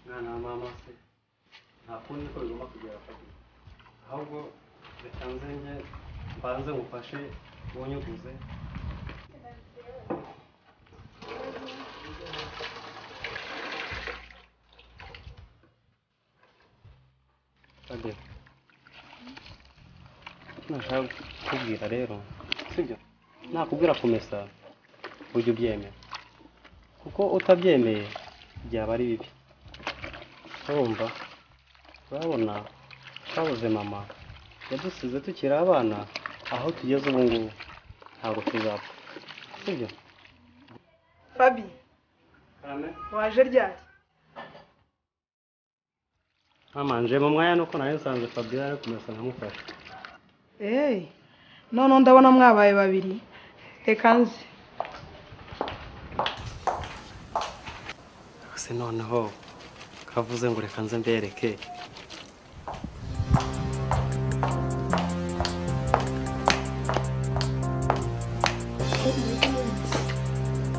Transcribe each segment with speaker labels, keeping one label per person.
Speaker 1: mwana wa mama se nta kundi ko bigomba kugera kabiri ahubwo reka nze mbanze ngufashe wonyuguze Ade nashaka kubwira rero sibyo nakubwira kumesa ujye ubyemera kuko utabyemeye byaba ari bibi urumva urabona twabuze mama yadusize tukiri abana aho tugeze ubu ngubu ntabwo tuzapfa sibyo
Speaker 2: Fabi
Speaker 1: Kame
Speaker 2: waje ryari
Speaker 1: mama nje mu mwanya nuko nari nsanze Fabien ari kumesa nkamufasha
Speaker 2: none ndabona mwabaye babiri reka nzi
Speaker 1: se noneho kavuze ngo reka nze mbereke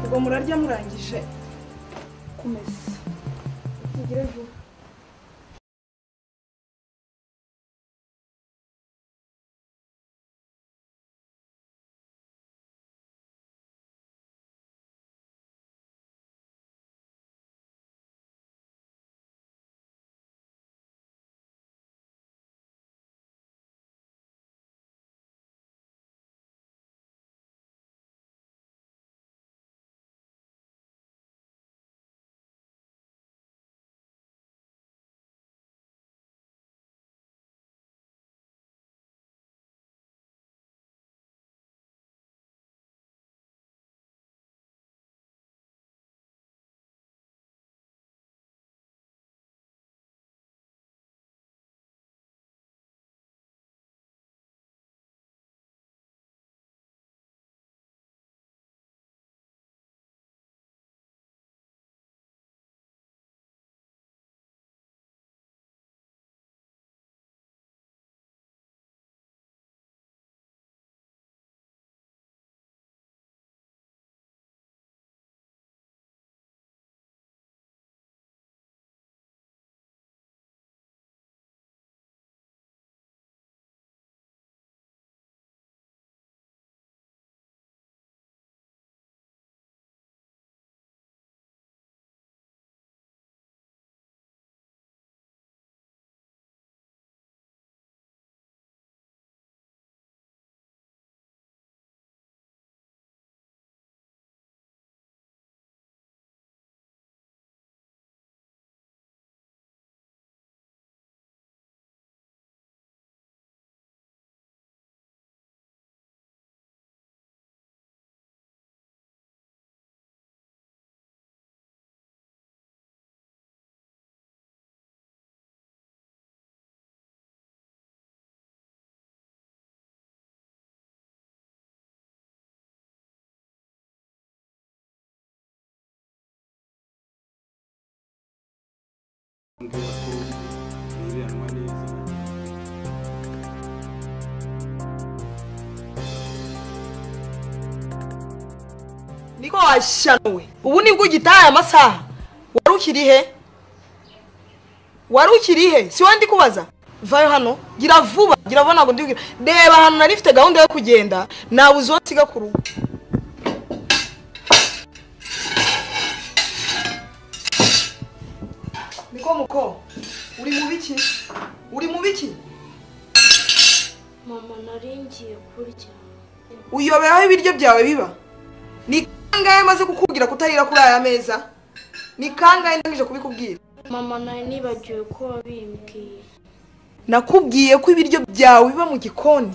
Speaker 2: ubwo murarya murangije kumesa mugire vuba niko washanuwe ubu nibwo ugitaye amasaha wari ukiri he si wandi kubaza vayo hano gira vuba ntabwo ndibwira reba hano nari mfite gahunda yo kugenda nabuze uwo nsiga ku rugo niko muko uri mu biki
Speaker 3: mama naringiye kurya
Speaker 2: uyobera aho ibiryo byawe biba ni kangahe maze kukubwira kutarira kuri aya meza ni kangahe ndangije kubikubwira
Speaker 3: mama nari nibagiwe ko wabimbwiye
Speaker 2: nakubwiye ko ibiryo byawe biba mu gikoni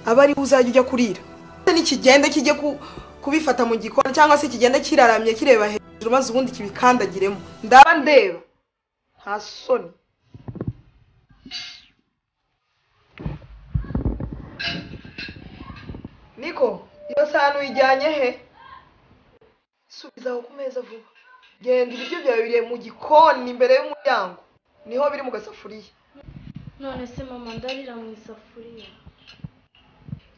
Speaker 2: aba ari uzajya ujya kurira n'ikigenda kijye kubifata mu gikoni cyangwa se kigenda kiraramye kireba hejuru maze ubundi kibikandagiremo ndaba ndeba nta soni niko iyo sahani uyijyanye he subiza aho ku meza vuba genda ibiryo byawe biri mu gikoni imbere y'umuryango niho biri mu gasafuriya
Speaker 3: none se mama ndarira mu isafuriya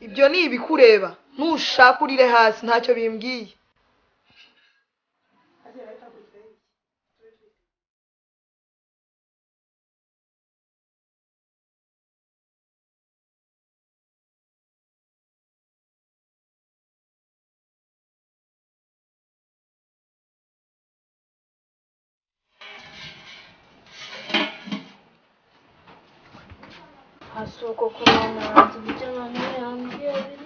Speaker 2: ibyo ni ibikureba nushaka urire hasi ntacyo bimbwiye
Speaker 3: hasuko ku mama wanjye ibyo mama yambwiye biri.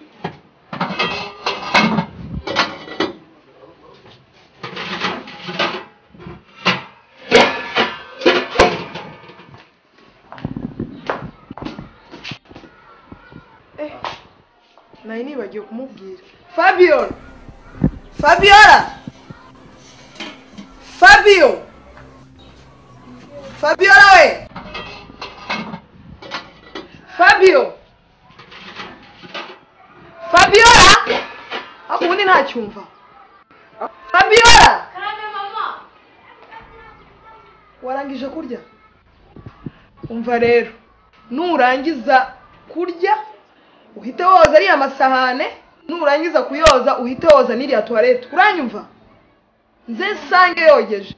Speaker 2: Nari nibagiwe kumubwira. Fabiola! Fabiola! Fabio! Fabiola we! Fabio! Fabiola! Akundi ntacyumva. Fabiola!
Speaker 3: Karame mama.
Speaker 2: Warangije kurya? Umva rero, nurangiza kurya uhite woza ariya masahane, nurangiza kuyoza uhite woza n'iriya toilette. Uranyumva? Nze sange yogeje.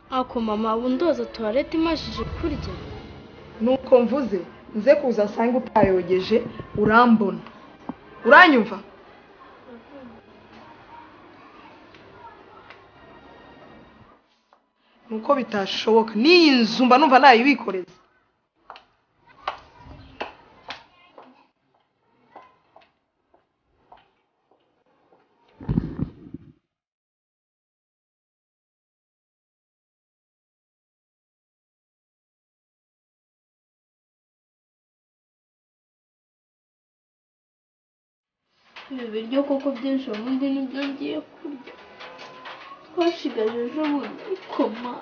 Speaker 3: Ako mama ubu ndoza toilette imajije kurya.
Speaker 2: Nuko mvuze nze kuza nsange utayogeje urambona. Uranyumva? Nuko bitashoboka. N'iyi nzu mba numva nayibikoreza.
Speaker 3: Ibi biryo koko byinshi ubundi nibyo ngiye kurya. Twashigaje ejo bundi koma.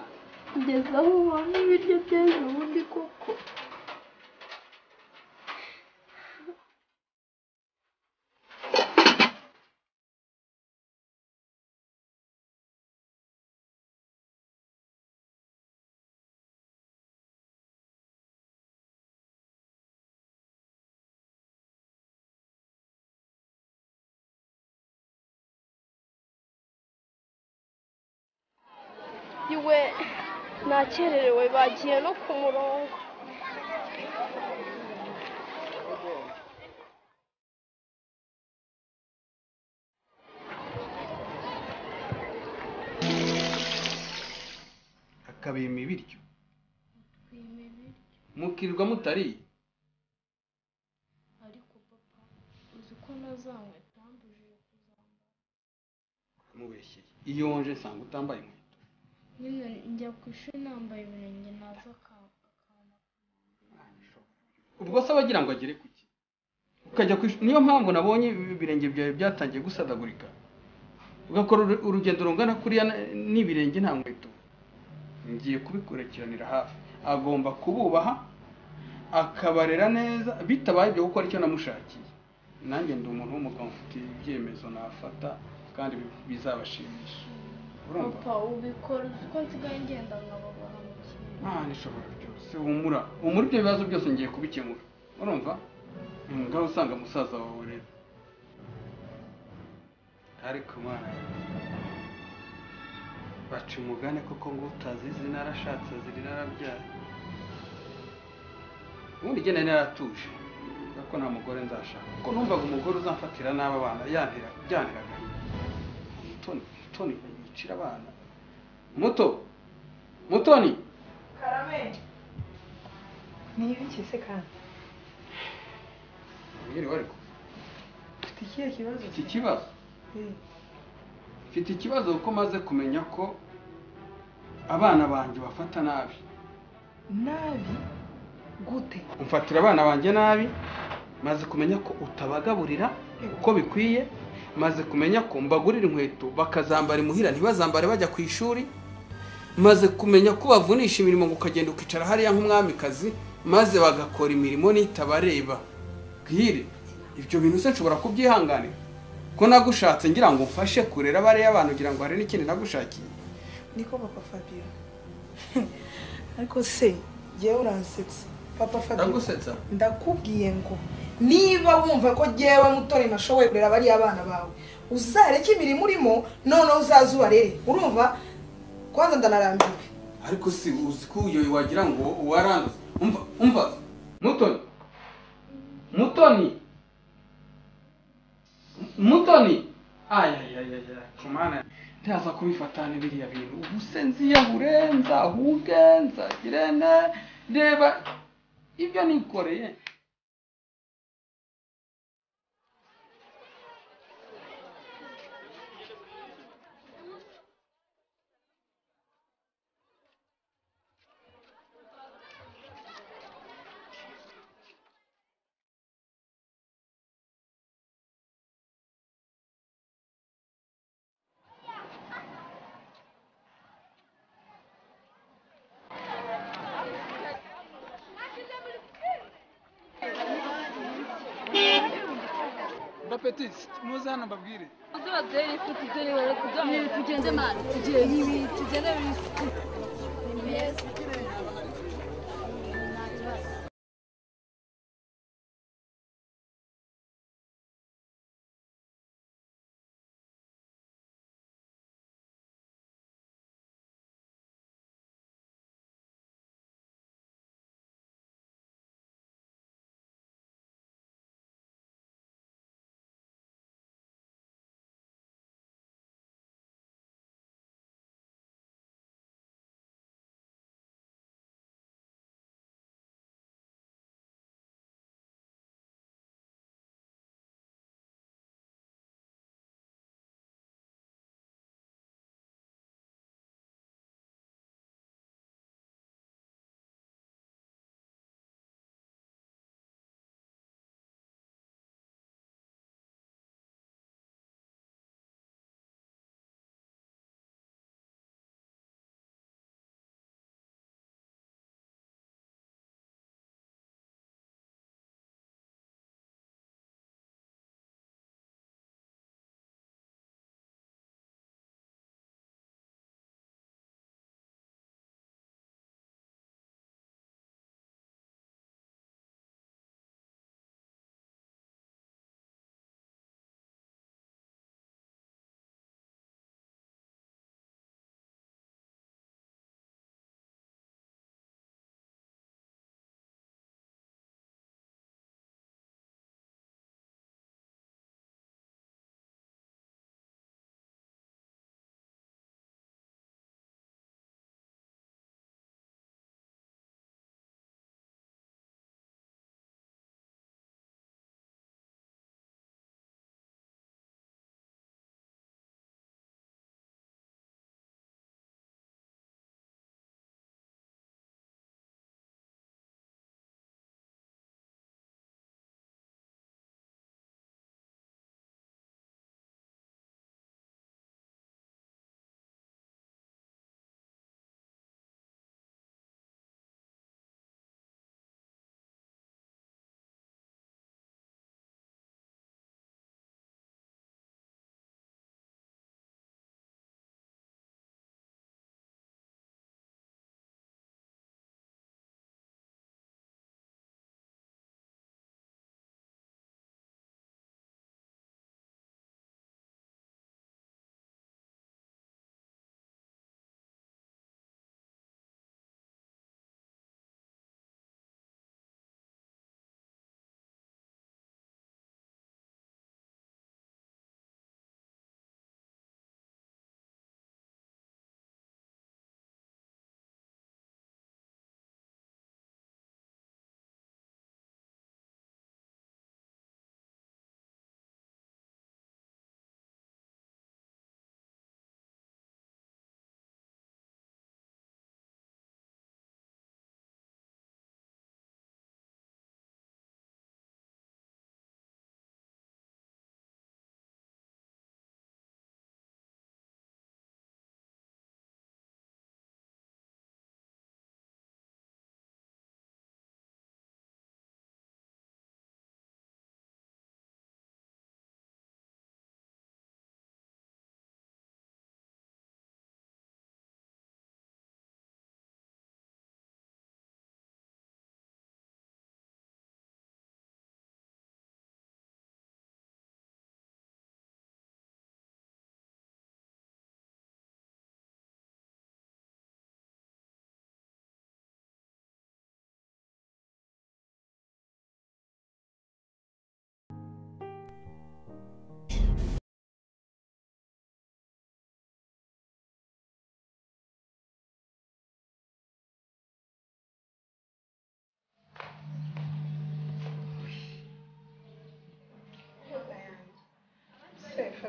Speaker 3: Ngeze aho ubona ibiryo by'ejo bundi koko. Iwe nakererewe bagiye no ku murongo.
Speaker 4: Akabima ibiryo mukirwa mutariye.
Speaker 3: Ariko papa uzi ko nazanywe tambujije kuzambara.
Speaker 4: Mubeshyeye iyo wonje nsanga utambaye inkweto.
Speaker 3: Nyine njya ku ishuri nambaye ibirenge naza akana.
Speaker 4: Ubwo se abagira ngo agere kuki ukajya niyo mpamvu nabonye ibirenge byawe byatangiye gusadagurika ugakora urugendo rungana kuriya n'ibirenge nta nkweto. Ngiye kubikurekiranira hafi. Agomba kububaha akabarera neza bitabaye ibyo gukora icyo namushakiye. Nanjye ndi umuntu w'umugabo mfite ibyemezo nafata kandi bizabashimisha.
Speaker 3: Papa ubikora uko nsigaye ngenda nkababara mu kintu.
Speaker 4: Nishobora byose humura ibyo bibazo byose ngiye kubikemura. Urumva ngaho usanga musaza wawe rero. Ariko mwana baca umugane koko ngo utazizi narashatse ziri narabyaye. Ubundi gene naratuje kuko nta mugore nzashaka. Kuko numvaga umugore uzamfatira n'aba bana byaniraga. Mutoni yicira abana. Mutoni.
Speaker 2: Karame. Ni ibiki se kandi?
Speaker 4: Mwiriwe ariko.
Speaker 2: Ufite ikihe kibazo?
Speaker 4: Iki kibazo? Mfite ikibazo kuko maze kumenya ko abana banjye bafata nabi.
Speaker 2: Nabi? Gute?
Speaker 4: Umfatira abana banjye nabi, maze kumenya ko utabagaburira uko bikwiye, maze kumenya ko mbagurira inkweto bakazambara imuhira ntibazambare bajya ku ishuri, maze kumenya ko bavunisha imirimo ngo ukagenda ukicara hariya nk'umwamikazi maze bagakora imirimo nitabareba. Bwire ibyo bintu se nshobora kubyihanganira ko nagushatse ngira ngo mfashe kurera bariya abantu ngira ngo hari n'ikindi nagushakiye.
Speaker 2: Niko papa Fabio. Ariko se jewe uransetsa papa Fabio.
Speaker 4: Ndagusetsa?
Speaker 2: Ndakubwiye ngo niba wumva ko jewe Mutoni nashoboye kurera bariya abana bawe uzareke imirimo urimo none uzazubarere. Urumva kwanza ndanarambiwe.
Speaker 4: Ariko si uzi ko uyo wagira ngo waranze. Umva Mutoni. Ay kumana ndaza kubifatana biriya bintu. Ubusenzi yaburenza hugenza girene reba ibyo nikoreye
Speaker 5: Petit, muze hano mbabwire.
Speaker 6: Uzababwire ko tugere bari kugira ngo tugende mani tugende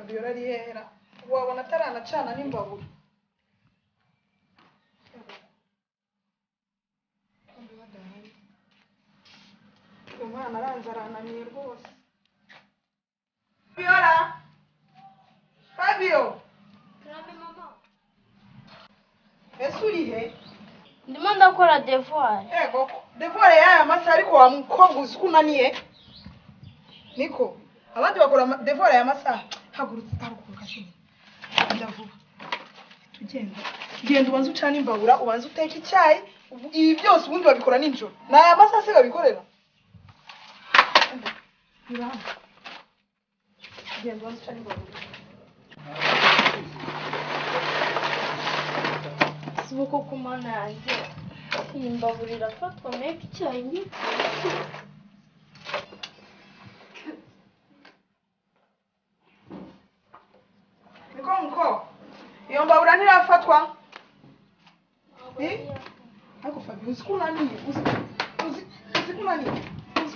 Speaker 2: Fabiola ari hera wabona ataranacana n'imbabura umwana aranze arananiye rwose Fabiola Fabio ese uri he
Speaker 3: ndimo ndakora devoir.
Speaker 2: Ego devoir y'aya masaha ariko wa mukobwa uzi ko unaniye niko abandi bakora devoir y'aya masaha hagurutse tarukuka shini ndavuga genda ubanze ucana imbabura ubanze uteka icyayi ibi byose ubundi babikora ninjoro ni aya masaha se babikorera genda ubanze ucana imbabura
Speaker 3: Sibuko kumana yanjye iyi mbabura irafatwa meka icyayi ngiki
Speaker 2: niko iyo mbabura ntirafatwa ariko Fabio uzi ko unaniye uzi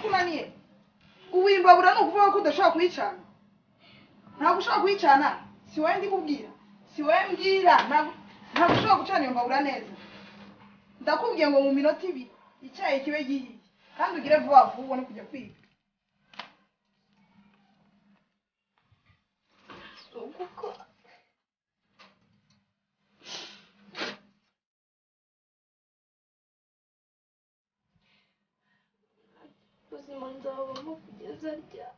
Speaker 2: ko unaniye ubu iyi mbabura ni ukuvuga ko udashobora kuyicana ntabwo ushobora kuyicana si wowe ndi kubwira si wowe mbwira ntabwo ushobora gucana iyo mbabura neza ndakubwiye ngo mu minota 2 icyayi kibe gihiye kandi ugire vuba vuba ubone kujya kwiga
Speaker 3: kuko ubuzima nzabamo kugeza rya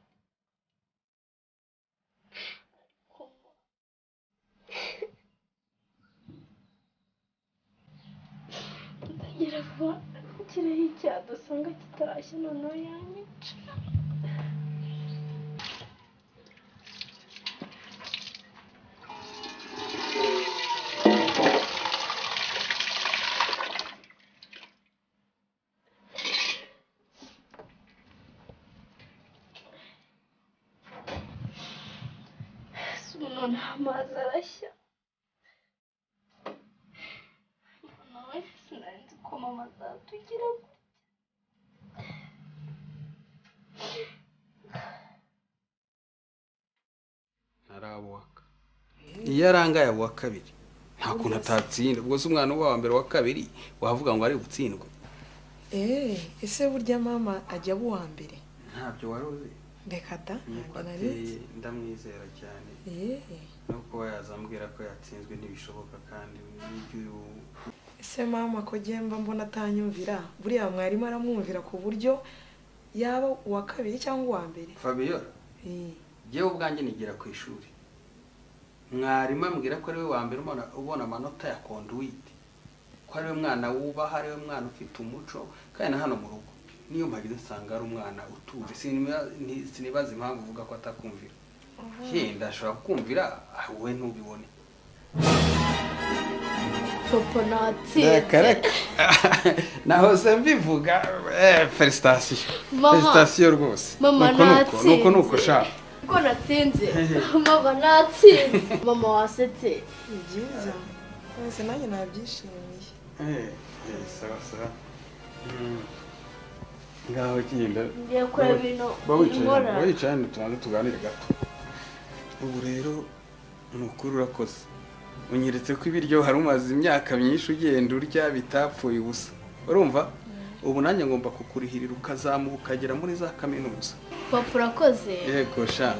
Speaker 3: ndagira vuba kireho icyaha dusanga kitarashya noneho yanyica none amazi arashya nawe sinari ko mama azatugira
Speaker 4: ntarabuwaka iyo arangaye abo wa kabiri nta kuntu atatsinda ubwo se umwana wa mbere wa kabiri wavuga ngo ari gutsindwa
Speaker 2: ese burya mama ajya abo wa mbere
Speaker 4: ntabyo wari uzi
Speaker 2: reka da
Speaker 4: ndamwizera cyane nuko yazambwira ko yatsinzwe ntibishoboka kandi
Speaker 2: ese mama ko gemba mbona atanyumvira buriya mwarimu aramwumvira ku buryo yaba uwa kabiri cyangwa uwa mbere
Speaker 4: Fabiola jewe ubwanjye nigira ku ishuri mwarimu ambwira ko ari we wa mbere ubona amanota ya conduit ko ari we mwana wubaha ari we mwana ufite umuco kandi na hano mu rugo niyo mpagize nsanga ari umwana utuje sinibaza impamvu uvuga ko atakumvira ndashobora kukumvira wowe ntubibone
Speaker 3: papa natsinze
Speaker 4: nahoze mbivuga felicitation rwose
Speaker 3: mama natsinze
Speaker 4: nuko shaka
Speaker 3: ko natsinze mama natsinze mama wasetse
Speaker 2: ni byiza wese nanjye nabyishimiye
Speaker 4: sawa ngaho genda
Speaker 3: ngiye kureba ibintu
Speaker 4: wicaye tubanze tuganire gato ubu rero ni ukuri urakoze unyeretse ko ibiryo hari umaze imyaka myinshi ugenda urya bitapfuye ubusa urumva ubu nanjye ngomba kukurihirira ukazamuka ukagera muri za kaminuza
Speaker 3: papa urakoze
Speaker 4: yego sha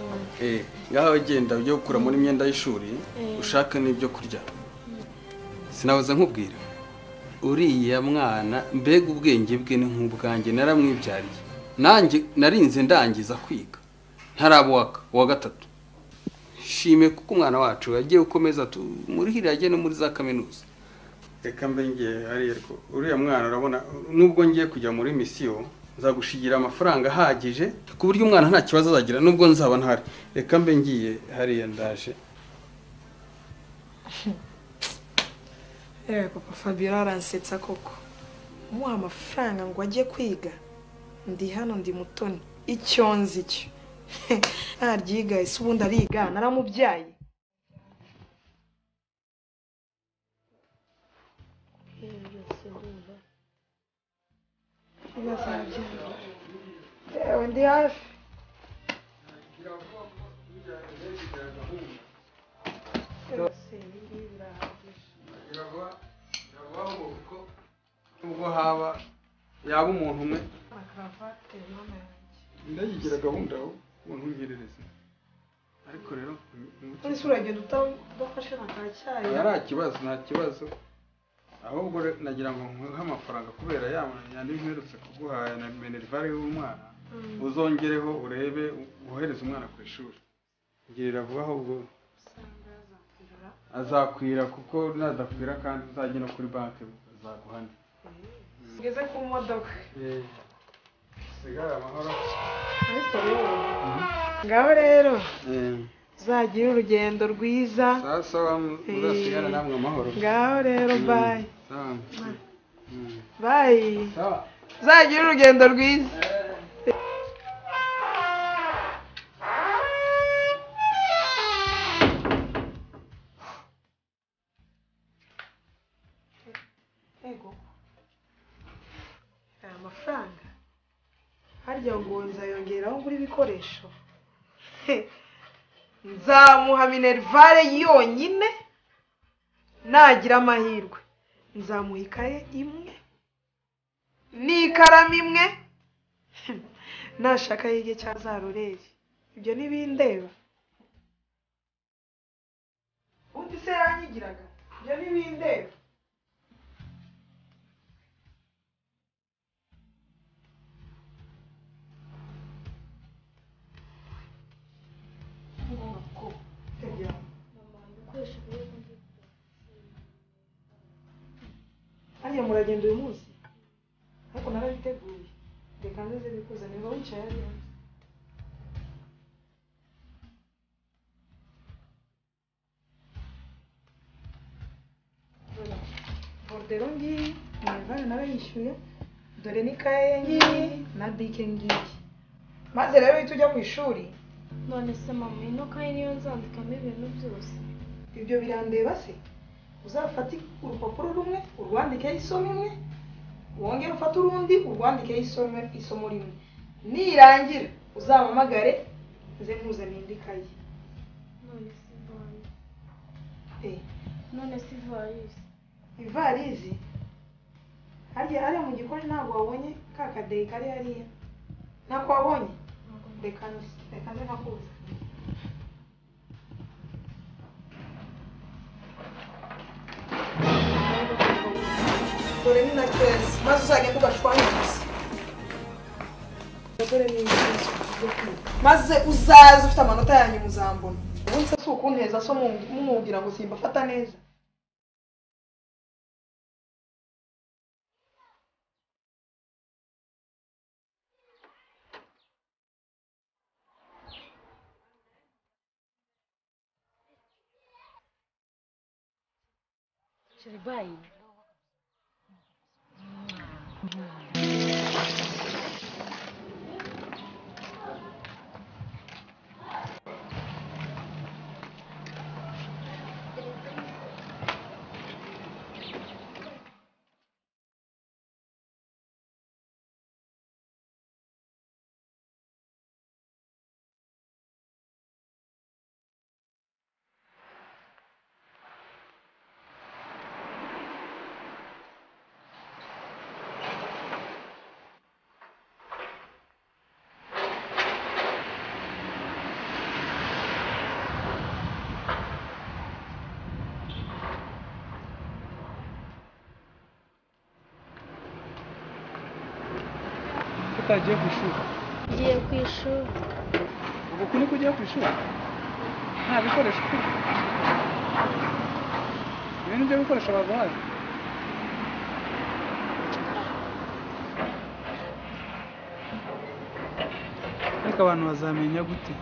Speaker 4: ngaho genda ujye gukura muri imyenda y'ishuri ushaka n'ibyo kurya sinabuze nkubwira uriya mwana mbega ubwenge bwe ni nk'ubwanjye naramwibyariye nanjye narinze ndangiza kwiga ntarabuwaka uwa gatatu shime kuko umwana wacu yagiye ukomeza tumurihira yagiye no muri za kaminuza reka mbe ngiye hariya ariko uriya mwana urabona nubwo ngiye kujya muri misiyo nzagushigira amafaranga ahagije ku buryo umwana nta kibazo azagira nubwo nzaba ntari reka mbe ngiye hariya ndaje
Speaker 2: papa Fabiola aransetsa koko umuha amafaranga ngo ajye kwiga ndi hano ndi mutoni icyo nzi cyo ntaryiga ese ubundi ariga naramubyaye ndi hafi
Speaker 4: birabaho kuko ubwo haba yaba umuntu umwe ndayigira gahunda aho umuntu ungerereza ariko rero
Speaker 2: ese uragenda udafashe na ka cyayi
Speaker 4: nta kibazo nta kibazo ahubwo nagira ngo nkuhe amafaranga kubera yandi mperutse kuguhaya na minerivare y'umwana uzongereho urebe wohereze umwana ku ishuri ngirira vuba ahubwo azakwira kuko nadakwira kandi uzajya no kuri banki azaguhana
Speaker 2: ngeze ku modoka
Speaker 4: sigara amahoro
Speaker 2: ariko rero ngaho rero uzagira urugendo rwiza
Speaker 4: sasa muzasigara namwe amahoro
Speaker 2: ngaho rero bayi bayi uzagira urugendo rwiza aya mafaranga harya ngo nzayongeraho ngura ibikoresho nzamuha minerivare yonyine nagira amahirwe nzamuha ikaye imwe n'ikaramu imwe nashaka yige cya za rureri ibyo ntibindeba undi se yanyigiraga ibyo ntibindeba hariya muragenda uyu munsi ariko narabiteguye reka nze bikuzanira wicaye hariya bordero ngiyi minerivare narayishyuye dore n'ikaye ngiyi na bike ngiyi maze rero uhita ujya ku ishuri
Speaker 3: none se mama ino kayi niyo nzandikamo ibintu byose
Speaker 2: ibyo birandeba se uzafate urupapuro rumwe urwandikeho isomo imwe wongere ufate urundi urwandikeho isomo rimwe nirangira uzampamagare nze nkuzanire indi kayi
Speaker 3: none se ivarisi
Speaker 2: ivarisi hariya mu gikoni ntabwo wabonye ka kadeyi kari hariya ntabwo wabonye reka nze nkakuza dore ni na keza maze uzagenda ugashwanyaguza dore ni ingenzi maze uzaze ufite amanota yanyu muzambona ubundi se si ukunteza so mumubwira ngo simbafata neza
Speaker 6: Shiribai.
Speaker 5: utagiye ku ishuri
Speaker 3: ngiye ku ishuri
Speaker 5: ubu kuri ko ugiye ku ishuri nta bikoresho ufite ibintu byo bikoresho baguhaye ariko abantu bazamenya gute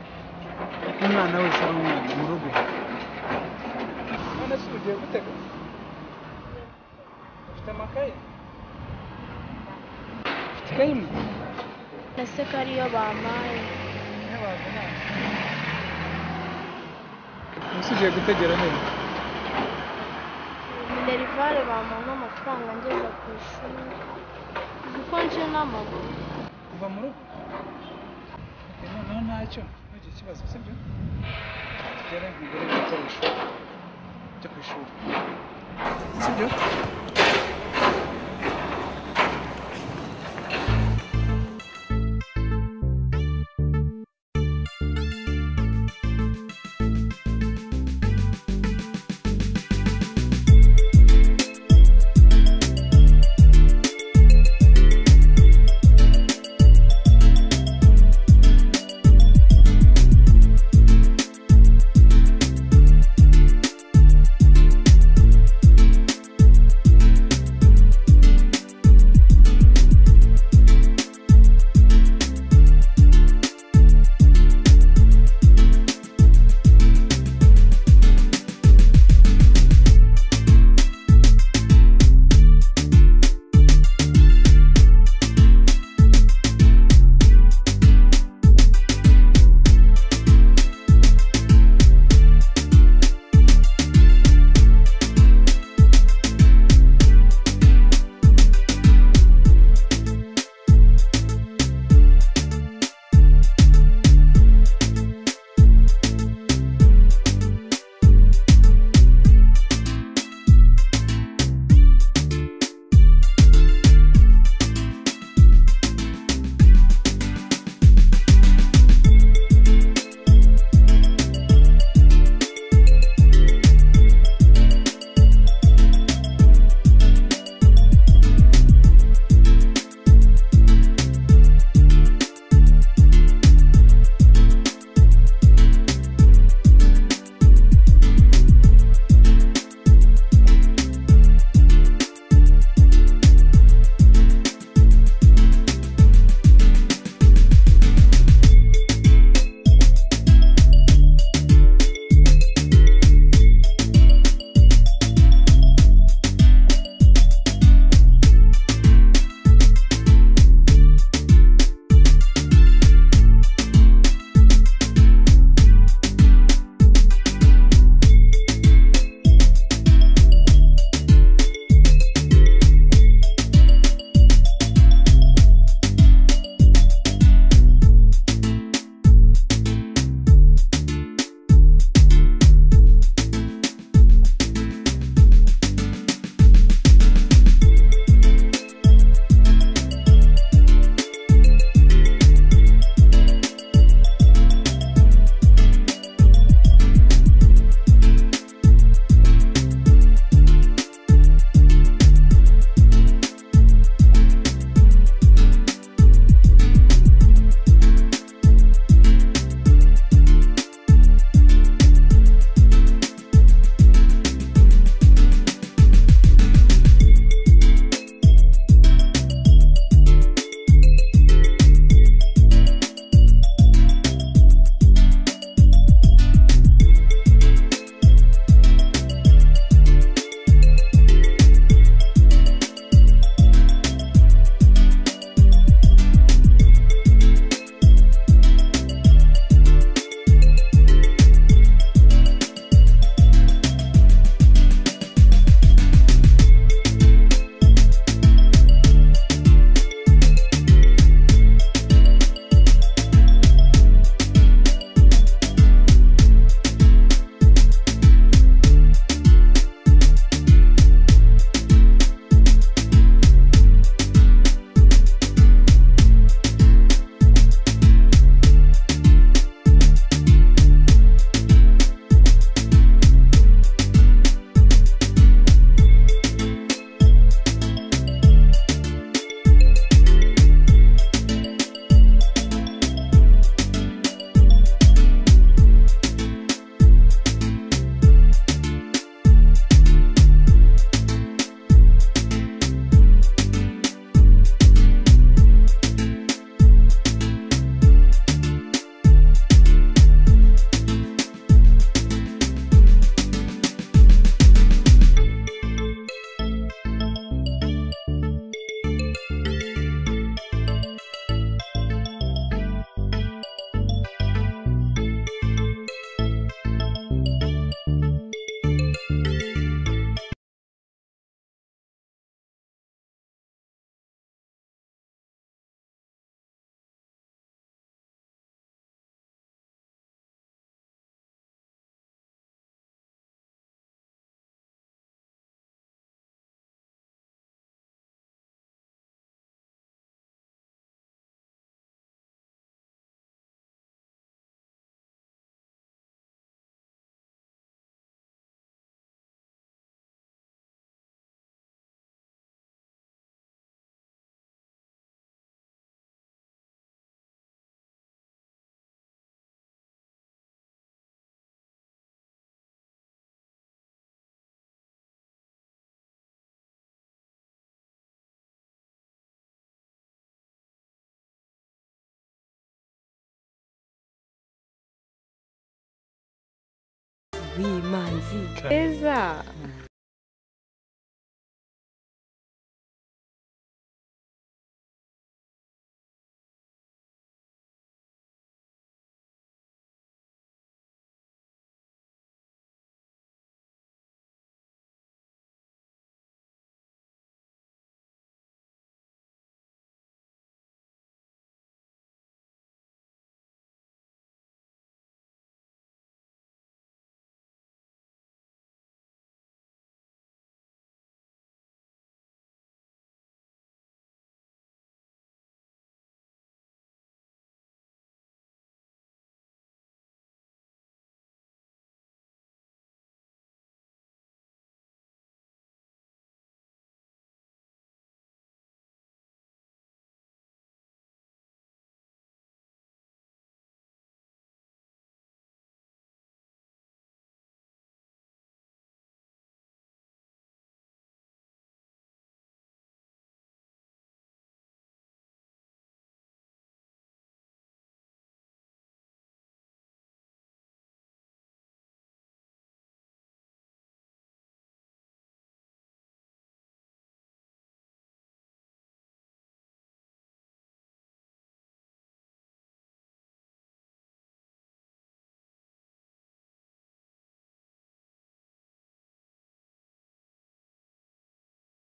Speaker 5: ko umwana wese ari umwana mu rugo none se ugiye gutega ufite amakaye ufite ikaye imwe
Speaker 3: ese ko ariyo bampaye
Speaker 5: ese ugiye gutegera neza
Speaker 3: minerivare bampaye n'amafaranga ngeze ku ishuri uzi ko nje n'amaguru
Speaker 5: kuva mu rugo noneho ntacyo ntugire ikibazo sibyo tugere nkugure ibikoresho ujya ku ishuri sibyo
Speaker 7: w'imanzi keza